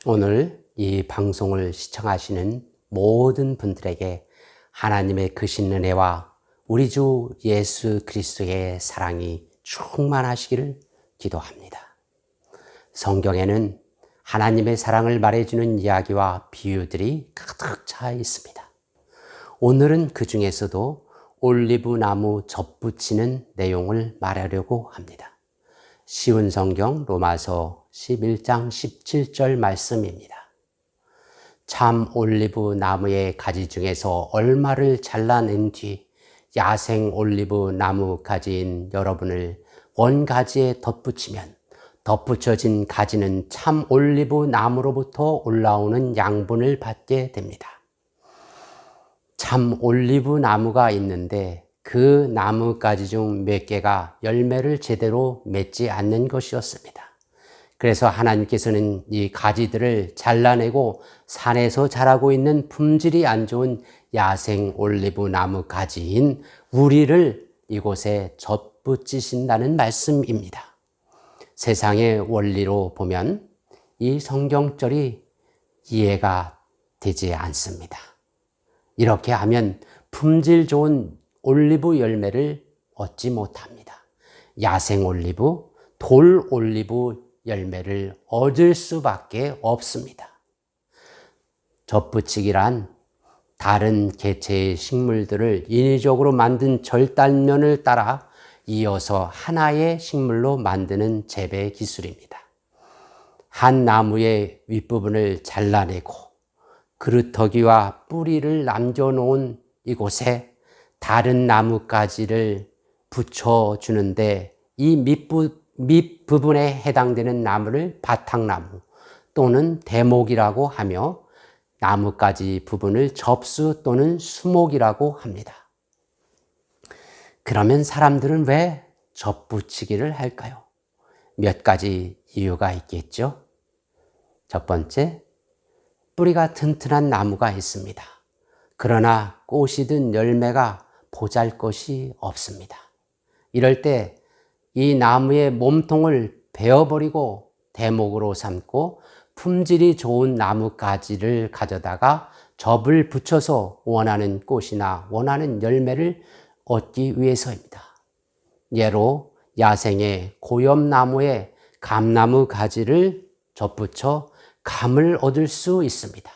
오늘 이 방송을 시청하시는 모든 분들에게 하나님의 크신 은혜와 우리 주 예수 그리스도의 사랑이 충만하시기를 기도합니다. 성경에는 하나님의 사랑을 말해주는 이야기와 비유들이 가득 차 있습니다. 오늘은 그 중에서도 올리브 나무 접붙이는 내용을 말하려고 합니다. 쉬운 성경 로마서 11장 17절 말씀입니다. 참 올리브 나무의 가지 중에서 얼마를 잘라낸 뒤 야생 올리브 나무 가지인 여러분을 원가지에 덧붙이면 덧붙여진 가지는 참 올리브 나무로부터 올라오는 양분을 받게 됩니다. 참 올리브 나무가 있는데 그 나무가지 중 몇 개가 열매를 제대로 맺지 않는 것이었습니다. 그래서 하나님께서는 이 가지들을 잘라내고 산에서 자라고 있는 품질이 안 좋은 야생 올리브 나무 가지인 우리를 이곳에 덧붙이신다는 말씀입니다. 세상의 원리로 보면 이 성경절이 이해가 되지 않습니다. 이렇게 하면 품질 좋은 올리브 열매를 얻지 못합니다. 야생 올리브, 돌 올리브 열매를 얻을 수밖에 없습니다. 덧붙이기란 다른 개체의 식물들을 인위적으로 만든 절단면을 따라 이어서 하나의 식물로 만드는 재배 기술입니다. 한 나무의 윗부분을 잘라내고 그루터기와 뿌리를 남겨놓은 이곳에 다른 나뭇가지를 붙여주는데 이 밑부분에 해당되는 나무를 바탕나무 또는 대목이라고 하며 나뭇가지 부분을 접수 또는 수목이라고 합니다. 그러면 사람들은 왜 접붙이기를 할까요? 몇 가지 이유가 있겠죠. 첫 번째, 뿌리가 튼튼한 나무가 있습니다. 그러나 꽃이든 열매가 보잘것이 없습니다. 이럴 때 이 나무의 몸통을 베어버리고 대목으로 삼고 품질이 좋은 나뭇가지를 가져다가 접을 붙여서 원하는 꽃이나 원하는 열매를 얻기 위해서입니다. 예로 야생의 고엽나무에 감나무 가지를 접붙여 감을 얻을 수 있습니다.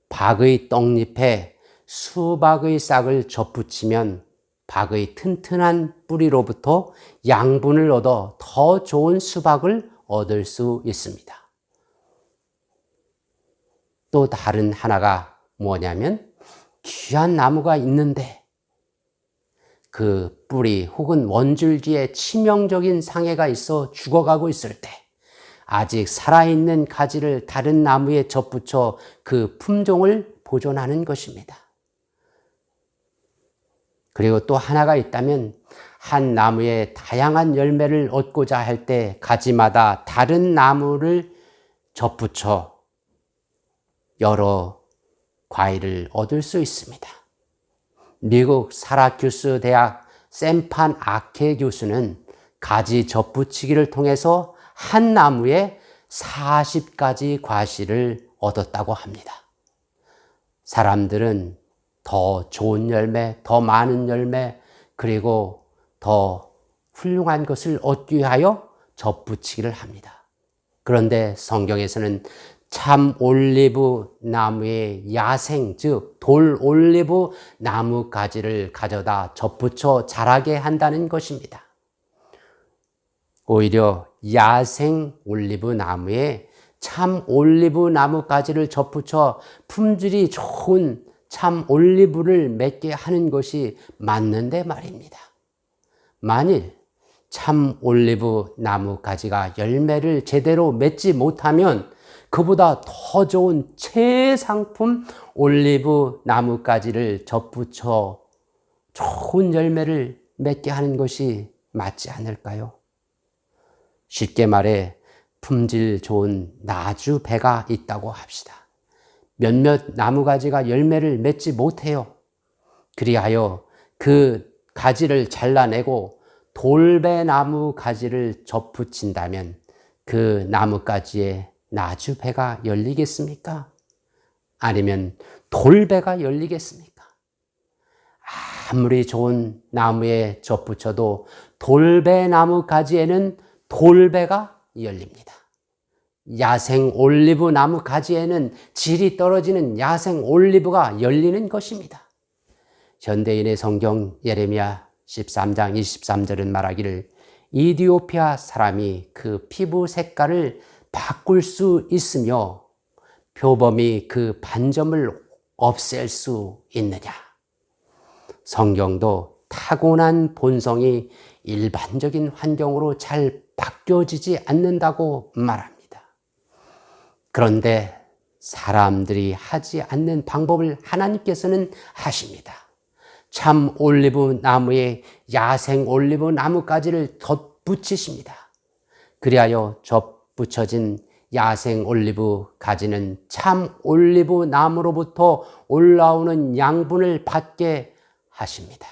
박의 떡잎에 수박의 싹을 접붙이면 박의 튼튼한 뿌리로부터 양분을 얻어 더 좋은 수박을 얻을 수 있습니다. 또 다른 하나가 뭐냐면 귀한 나무가 있는데 그 뿌리 혹은 원줄기에 치명적인 상해가 있어 죽어가고 있을 때 아직 살아있는 가지를 다른 나무에 접붙여 그 품종을 보존하는 것입니다. 그리고 또 하나가 있다면 한 나무에 다양한 열매를 얻고자 할 때 가지마다 다른 나무를 접붙여 여러 과일을 얻을 수 있습니다. 미국 사라큐스 대학 샘판 아케 교수는 가지 접붙이기를 통해서 한 나무에 40가지 과실을 얻었다고 합니다. 사람들은 더 좋은 열매, 더 많은 열매, 그리고 더 훌륭한 것을 얻기 위하여 접붙이기를 합니다. 그런데 성경에서는 참 올리브 나무의 야생, 즉 돌 올리브 나무 가지를 가져다 접붙여 자라게 한다는 것입니다. 오히려 야생 올리브 나무에 참 올리브 나무 가지를 접붙여 품질이 좋은 참 올리브를 맺게 하는 것이 맞는데 말입니다. 만일 참 올리브 나무 가지가 열매를 제대로 맺지 못하면 그보다 더 좋은 최상품 올리브 나무 가지를 접붙여 좋은 열매를 맺게 하는 것이 맞지 않을까요? 쉽게 말해 품질 좋은 나주 배가 있다고 합시다. 몇몇 나무가지가 열매를 맺지 못해요. 그리하여 그 가지를 잘라내고 돌배나무 가지를 접붙인다면 그 나뭇가지에 나주배가 열리겠습니까? 아니면 돌배가 열리겠습니까? 아무리 좋은 나무에 접붙여도 돌배나무 가지에는 돌배가 열립니다. 야생 올리브 나무 가지에는 질이 떨어지는 야생 올리브가 열리는 것입니다. 현대인의 성경 예레미야 13장 23절은 말하기를 이디오피아 사람이 그 피부 색깔을 바꿀 수 있으며 표범이 그 반점을 없앨 수 있느냐. 성경도 타고난 본성이 일반적인 환경으로 잘 바뀌어지지 않는다고 말합니다. 그런데 사람들이 하지 않는 방법을 하나님께서는 하십니다. 참 올리브 나무에 야생 올리브 나무가지를 덧붙이십니다. 그리하여 덧붙여진 야생 올리브 가지는 참 올리브 나무로부터 올라오는 양분을 받게 하십니다.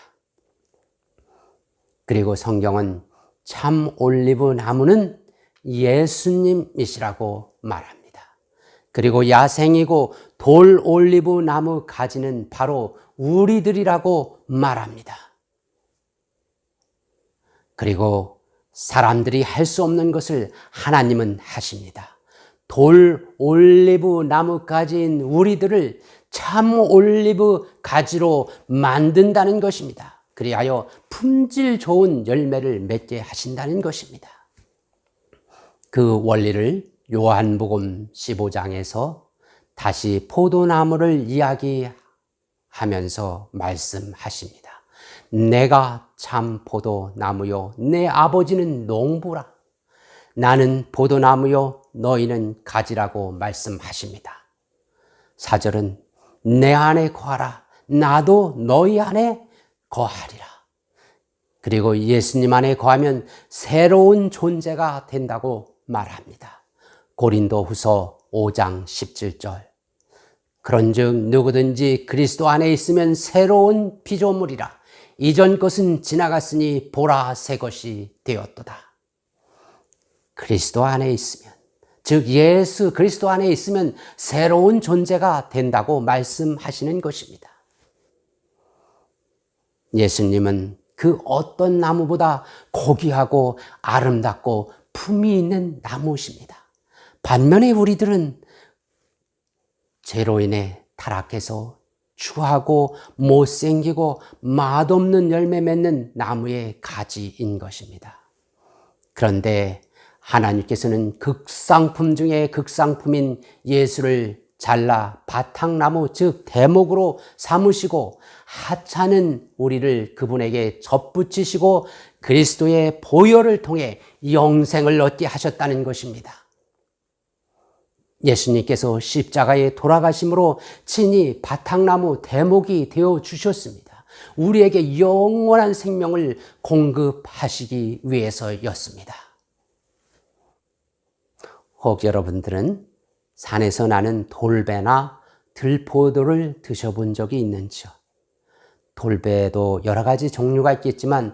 그리고 성경은 참 올리브 나무는 예수님이시라고 말합니다. 그리고 야생이고 돌 올리브 나무 가지는 바로 우리들이라고 말합니다. 그리고 사람들이 할 수 없는 것을 하나님은 하십니다. 돌 올리브 나무 가지인 우리들을 참 올리브 가지로 만든다는 것입니다. 그리하여 품질 좋은 열매를 맺게 하신다는 것입니다. 그 원리를 요한복음 15장에서 다시 포도나무를 이야기하면서 말씀하십니다. 내가 참 포도나무요 내 아버지는 농부라. 나는 포도나무요 너희는 가지라고 말씀하십니다. 4절은 내 안에 거하라. 나도 너희 안에 거하리라. 그리고 예수님 안에 거하면 새로운 존재가 된다고 말합니다. 고린도후서 5장 17절. 그런즉 누구든지 그리스도 안에 있으면 새로운 피조물이라. 이전 것은 지나갔으니 보라 새 것이 되었도다. 그리스도 안에 있으면, 즉 예수 그리스도 안에 있으면 새로운 존재가 된다고 말씀하시는 것입니다. 예수님은 그 어떤 나무보다 고귀하고 아름답고 품이 있는 나무십니다. 반면에 우리들은 죄로 인해 타락해서 추하고 못생기고 맛없는 열매 맺는 나무의 가지인 것입니다. 그런데 하나님께서는 극상품 중에 극상품인 예수를 잘라 바탕나무 즉 대목으로 삼으시고 하찮은 우리를 그분에게 접붙이시고 그리스도의 보혈을 통해 영생을 얻게 하셨다는 것입니다. 예수님께서 십자가에 돌아가심으로 친히 바탕나무 대목이 되어 주셨습니다. 우리에게 영원한 생명을 공급하시기 위해서였습니다. 혹 여러분들은 산에서 나는 돌배나 들포도를 드셔본 적이 있는지요? 돌배도 여러 가지 종류가 있겠지만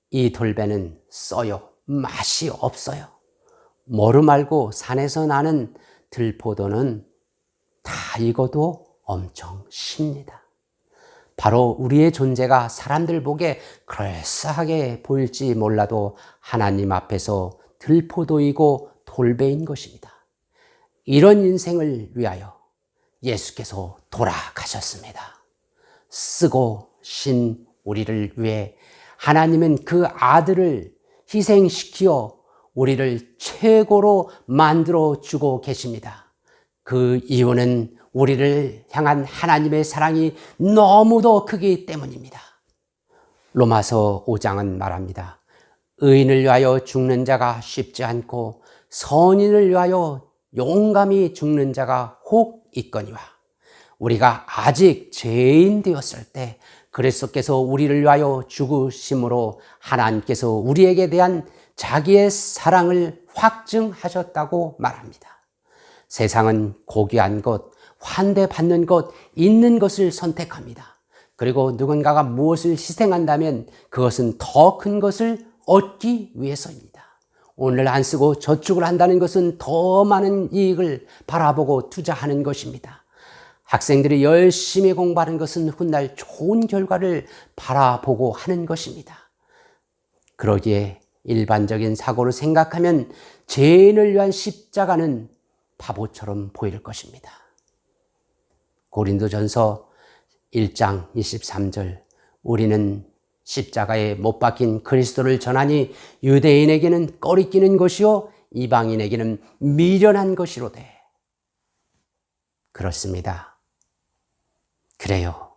이 돌배는 써요. 맛이 없어요. 뭐로 말고 산에서 나는 들포도는 다 익어도 엄청 쉽니다. 바로 우리의 존재가 사람들 보기에 그럴싸하게 보일지 몰라도 하나님 앞에서 들포도이고 돌배인 것입니다. 이런 인생을 위하여 예수께서 돌아가셨습니다. 쓰고 신 우리를 위해 하나님은 그 아들을 희생시키어 우리를 최고로 만들어 주고 계십니다. 그 이유는 우리를 향한 하나님의 사랑이 너무도 크기 때문입니다. 로마서 5장은 말합니다. 의인을 위하여 죽는 자가 쉽지 않고 선인을 위하여 용감히 죽는 자가 혹 있거니와 우리가 아직 죄인 되었을 때 그리스도께서 우리를 위하여 죽으심으로 하나님께서 우리에게 대한 자기의 사랑을 확증하셨다고 말합니다. 세상은 고귀한 것, 환대받는 것, 있는 것을 선택합니다. 그리고 누군가가 무엇을 희생한다면 그것은 더 큰 것을 얻기 위해서입니다. 오늘 안 쓰고 저축을 한다는 것은 더 많은 이익을 바라보고 투자하는 것입니다. 학생들이 열심히 공부하는 것은 훗날 좋은 결과를 바라보고 하는 것입니다. 그러기에 일반적인 사고로 생각하면 죄인을 위한 십자가는 바보처럼 보일 것입니다. 고린도전서 1장 23절 우리는 십자가에 못 박힌 그리스도를 전하니 유대인에게는 꺼리끼는 것이요 이방인에게는 미련한 것이로되. 그렇습니다. 그래요.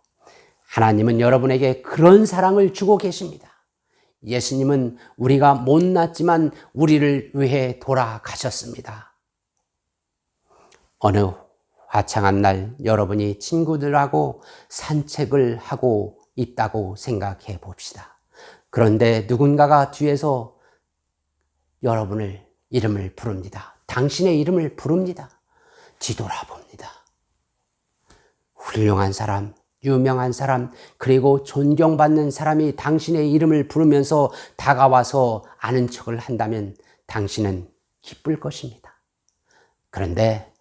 하나님은 여러분에게 그런 사랑을 주고 계십니다. 예수님은 우리가 못났지만 우리를 위해 돌아가셨습니다. 어느 화창한 날 여러분이 친구들하고 산책을 하고 있다고 생각해 봅시다. 그런데 누군가가 뒤에서 여러분을 이름을 부릅니다. 당신의 이름을 부릅니다. 뒤돌아봅니다. 훌륭한 사람, 유명한 사람, 그리고 존경받는 사람이 당신의 이름을 부르면서 다가와서 아는 척을 한다면 당신은 기쁠 것입니다. 그런데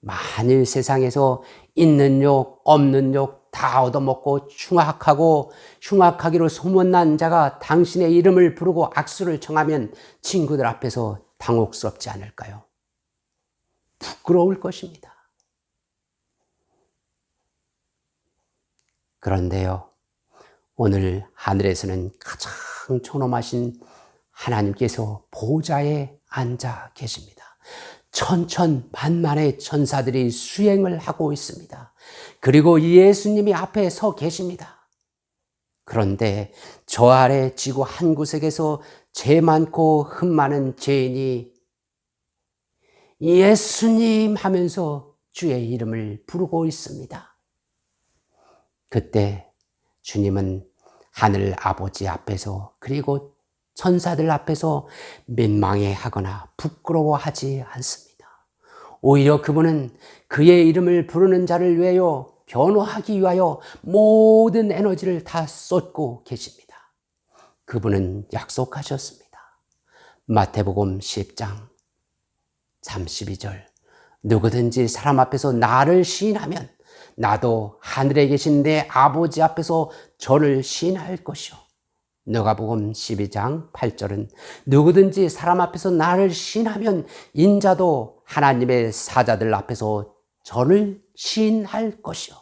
만일 세상에서 있는 욕, 없는 욕 다 얻어먹고 흉악하기로 소문난 자가 당신의 이름을 부르고 악수를 청하면 친구들 앞에서 당혹스럽지 않을까요? 부끄러울 것입니다. 그런데요, 오늘 하늘에서는 가장 존엄하신 하나님께서 보좌에 앉아 계십니다. 천천만만의 천사들이 수행을 하고 있습니다. 그리고 예수님이 앞에 서 계십니다. 그런데 저 아래 지구 한 구석에서 죄 많고 흠 많은 죄인이 예수님 하면서 주의 이름을 부르고 있습니다. 그때 주님은 하늘 아버지 앞에서 그리고 천사들 앞에서 민망해하거나 부끄러워하지 않습니다. 오히려 그분은 그의 이름을 부르는 자를 위하여 변호하기 위하여 모든 에너지를 다 쏟고 계십니다. 그분은 약속하셨습니다. 마태복음 10장 32절 누구든지 사람 앞에서 나를 시인하면 나도 하늘에 계신 내 아버지 앞에서 저를 시인할 것이요. 누가복음 12장 8절은 누구든지 사람 앞에서 나를 시인하면 인자도 하나님의 사자들 앞에서 저를 시인할 것이요.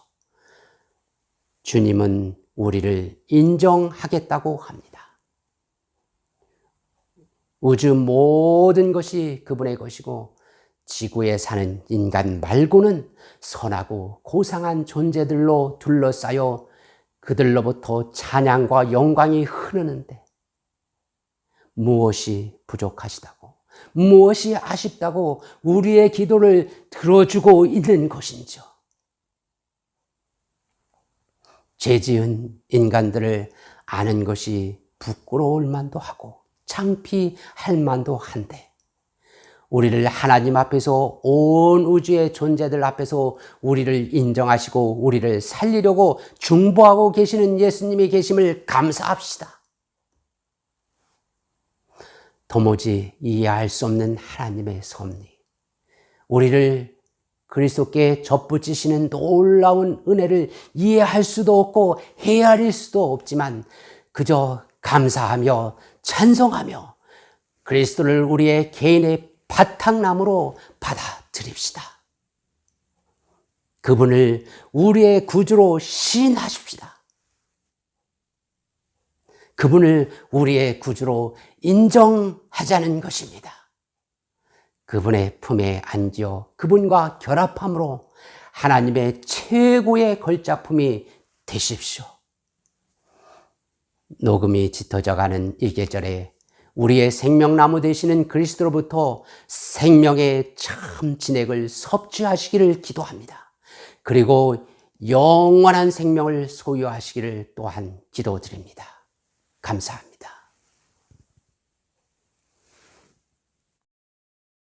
주님은 우리를 인정하겠다고 합니다. 우주 모든 것이 그분의 것이고 지구에 사는 인간 말고는 선하고 고상한 존재들로 둘러싸여 그들로부터 찬양과 영광이 흐르는데 무엇이 부족하시다고, 무엇이 아쉽다고 우리의 기도를 들어주고 있는 것인지요. 죄 지은 인간들을 아는 것이 부끄러울 만도 하고 창피할 만도 한데 우리를 하나님 앞에서 온 우주의 존재들 앞에서 우리를 인정하시고 우리를 살리려고 중보하고 계시는 예수님이 계심을 감사합시다. 도무지 이해할 수 없는 하나님의 섭리, 우리를 그리스도께 접붙이시는 놀라운 은혜를 이해할 수도 없고 헤아릴 수도 없지만 그저 감사하며 찬송하며 그리스도를 우리의 개인의 바탕나무로 받아들입시다. 그분을 우리의 구주로 시인하십시다. 그분을 우리의 구주로 인정하자는 것입니다. 그분의 품에 안겨 그분과 결합함으로 하나님의 최고의 걸작품이 되십시오. 녹음이 짙어져가는 이 계절에 우리의 생명나무 되시는 그리스도로부터 생명의 참 진액을 섭취하시기를 기도합니다. 그리고 영원한 생명을 소유하시기를 또한 기도드립니다. 감사합니다.